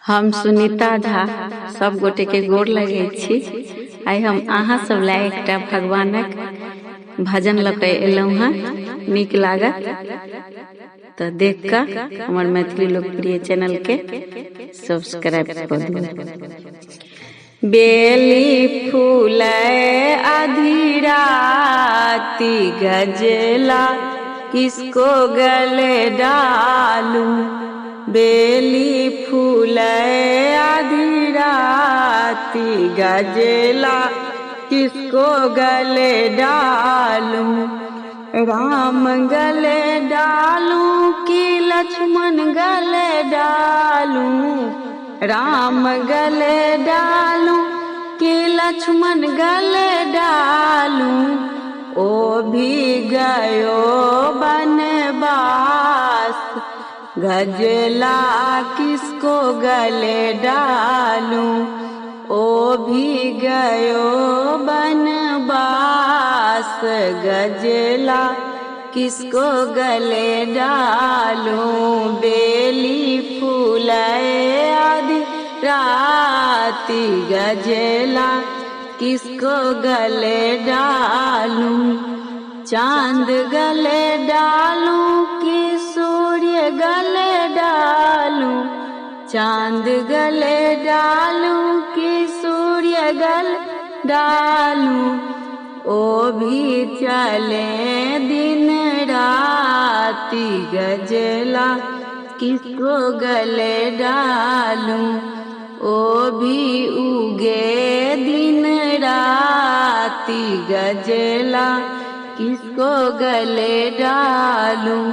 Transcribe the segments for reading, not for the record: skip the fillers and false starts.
हम सुनीता झा सब गोटे के गोर लगे छी। आई हम अहाँ सब ला एकटा भगवानक भजन लके एलहुँ हँ। नीक लागत तो देख कर हमार मैथिली लोकप्रिय चैनल के सब्सक्राइब कर दियौ। बेली फूल आधी राती गजला किसको गले डालूं। बेली फूल आधी राती गजला किसको गले डालूं। राम गले डालूं कि लक्ष्मण गले डालूं। राम गले डालूं कि लक्ष्मण गले डालूं। ओ भी गयो बनवास गजला किसको गले डालूं। ओ भी गयो बनवास गजला किसको गले डालूं। बेली फूल आधी राती गजला किसको गले डालूं। चांद गले डालूं कि सूर्य गले डालूं। चांद गले डालूं कि सूर्य गले डालूं। ओ भी चले दिन राती गजला किसको गले डालूं। ओ भी उगे दिन राती गजला किसको गले डालूं।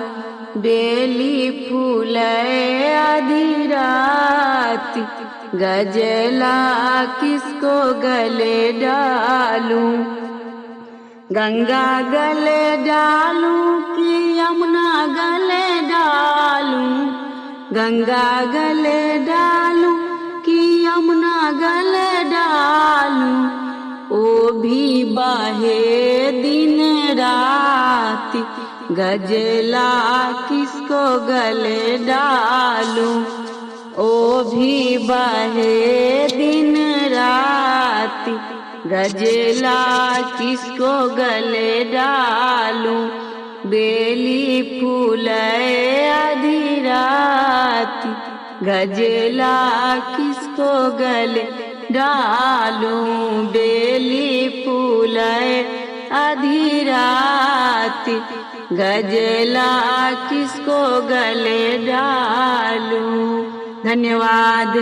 बेली फूल आधी राती गजला किसको गले डालूं। गंगा गले डालूं कि यमुना गले डालूं। गंगा गले डालूं कि यमुना गले डालूं। ओ भी बहे दिन राती गजला किसको गले डालूं। ओ भी बहे दिन राती गजला किसको गले डालूं। बेली फूल आधी राती गजला किसको गले डालूं। बेली फूल आधी राती गजला किसको गले डालूं। धन्यवाद।